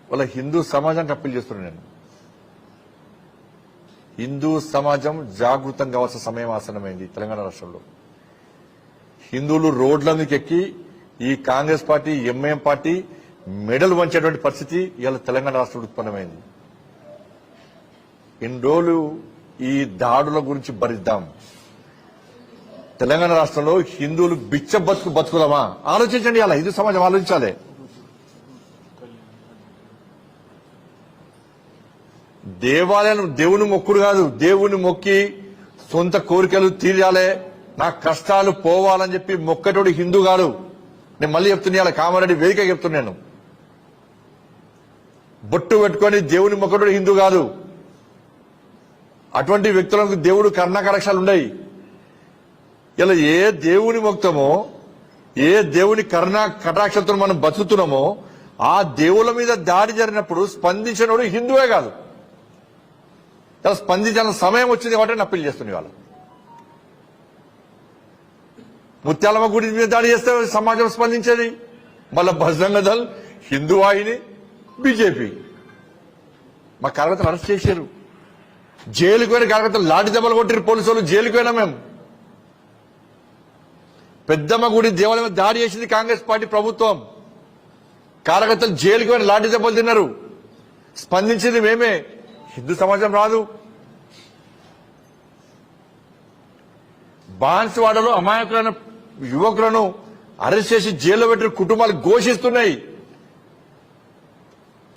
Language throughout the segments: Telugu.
వాళ్ళ హిందూ సమాజానికి అప్పీల్ చేస్తున్నాను నేను. హిందూ సమాజం జాగృతం కావాల్సిన సమయం ఆసన్నమైంది. తెలంగాణ రాష్ట్రంలో హిందువులు రోడ్ల మీదకి ఎక్కి ఈ కాంగ్రెస్ పార్టీ ఎంఐఎం పార్టీ మెడలు వంచేటువంటి పరిస్థితి ఇవాళ తెలంగాణ రాష్ట్రంలో ఉత్పన్నమైంది. ఇన్ని రోజులు ఈ దాడుల గురించి భరిద్దాం. తెలంగాణ రాష్ట్రంలో హిందువులు బిచ్చ బతుకుదామా? ఆలోచించండి. అలా హిందూ సమాజం ఆలోచించాలి. దేవాలయం దేవుని మొక్కుడు కాదు. దేవుని మొక్కి సొంత కోరికలు తీరాలే, నా కష్టాలు పోవాలని చెప్పి మొక్కటోడు హిందూ కాదు. నేను మళ్ళీ చెప్తున్నా, కామారెడ్డి వేదిక చెప్తున్నాను. బొట్టు పెట్టుకొని దేవుని మొక్కటోడు హిందూ కాదు. అటువంటి వ్యక్తులకు దేవుడు కరుణా కటాక్షాలు ఉన్నాయి. ఇలా ఏ దేవుని మొక్తమో, ఏ దేవుని కరుణా కటాక్షలతో మనం బతుకుతున్నామో ఆ దేవుల మీద దాడి జరిగినప్పుడు స్పందించినోడు హిందువే కాదు. ఇలా స్పందించాల్సిన సమయం వచ్చింది కాబట్టి నేను అప్పీల్ చేస్తున్నా. వాళ్ళు ముత్యాలమ్మ గుడి మీద దాడి చేస్తే సమాజం స్పందించేది. మళ్ళా బజరంగ దళ్, హిందూ వాహిని, బీజేపీ మా కార్యకర్తలు అరెస్ట్ చేశారు. జైలుకు పోయిన కార్యకర్తలు లాఠీ దెబ్బలు కొట్టారు పోలీసు వాళ్ళు. జైలుకు పోయినా మేము. పెద్దమ్మ గుడి దేవాలయం దాడి చేసింది కాంగ్రెస్ పార్టీ ప్రభుత్వం. కార్యకర్తలు జైలుకు పోయిన లాఠీ దెబ్బలు తిన్నారు. స్పందించింది మేమే. హిందూ సమాజం రాదు. బాన్సువాడలో అమాయకులైన యువకులను అరెస్ట్ చేసి జైల్లో పెట్టిన కుటుంబాలు ఘోషిస్తున్నాయి,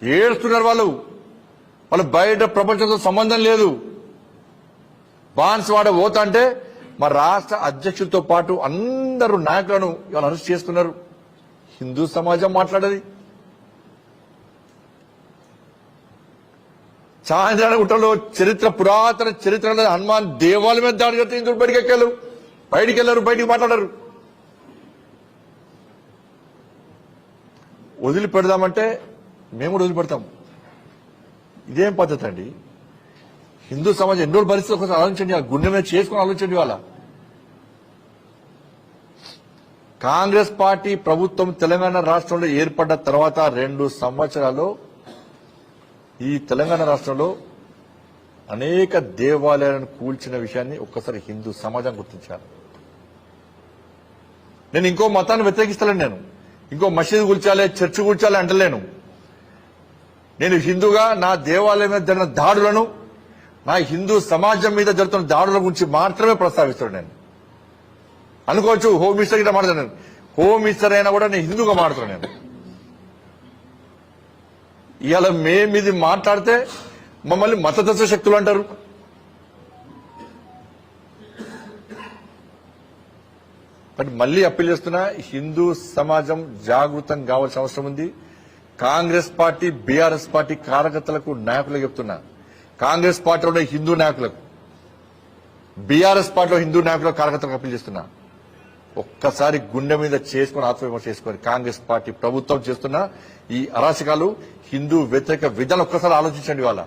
ఏడుస్తున్నారు. వాళ్ళు బయట ప్రపంచంతో సంబంధం లేదు. బాన్సువాడ పోతా అంటే మా రాష్ట్ర అధ్యక్షులతో పాటు అందరూ నాయకులను ఇవాళ అరెస్ట్ చేస్తున్నారు. హిందూ సమాజం మాట్లాడేది. చాంద్రాయణగుట్టలో పురాతన చరిత్ర హనుమాన్ దేవాలయం మీద దాడి చేస్తే హిందువులు బయటికి వెళ్ళారు, బయటికి మాట్లాడారు. వదిలిపెడదామంటే మేము కూడా వదిలిపెడతాం. ఇదేం పద్ధతి అండి? హిందూ సమాజం ఎన్నో పరిస్థితులు ఒకసారి ఆలోచించండి. గుండె మీద చేసుకుని ఆలోచించండి. వాళ్ళ కాంగ్రెస్ పార్టీ ప్రభుత్వం తెలంగాణ రాష్ట్రంలో ఏర్పడ్డ తర్వాత 2 సంవత్సరాలు ఈ తెలంగాణ రాష్ట్రంలో అనేక దేవాలయాలను కూల్చిన విషయాన్ని ఒక్కసారి హిందూ సమాజం గుర్తించారు. నేను ఇంకో మతాన్ని వ్యతిరేకిస్తలేను. నేను ఇంకో మసీదు కూల్చాలి, చర్చి కూల్చాలి అంటలేను. నేను హిందూగా నా దేవాలయం మీద జరిగిన దాడులను, నా హిందూ సమాజం మీద జరుగుతున్న దాడుల గురించి మాత్రమే ప్రస్తావిస్తాను. నేను అనుకోవచ్చు హోమ్ మినిస్టర్ గిట్లా మాట్లాడాను. హోమ్ మినిస్టర్ అయినా కూడా నేను హిందూగా మాట్లాడుతున్నాను. నేను ఇవాళ మేము ఇది మాట్లాడితే మమ్మల్ని మతతత్వ శక్తులు అంటారు. బట్ మళ్ళీ అప్పీల్ చేస్తున్నా, హిందూ సమాజం జాగృతం కావాల్సిన అవసరం ఉంది. కాంగ్రెస్ పార్టీ, బీఆర్ఎస్ పార్టీ కార్యకర్తలకు, నాయకులకు చెప్తున్నా, కాంగ్రెస్ పార్టీలో హిందూ నాయకులకు, బీఆర్ఎస్ పార్టీలో హిందూ నాయకులకు, కార్యకర్తలకు అప్పీల్ చేస్తున్నా, ఒక్కసారి గుండె మీద చేసుకుని ఆత్మవిమర్శ చేసుకొని కాంగ్రెస్ పార్టీ ప్రభుత్వం చేస్తున్న ఈ అరాచకాలు, హిందూ వ్యతిరేక విధానం ఒక్కసారి ఆలోచించండి. వాళ్ళ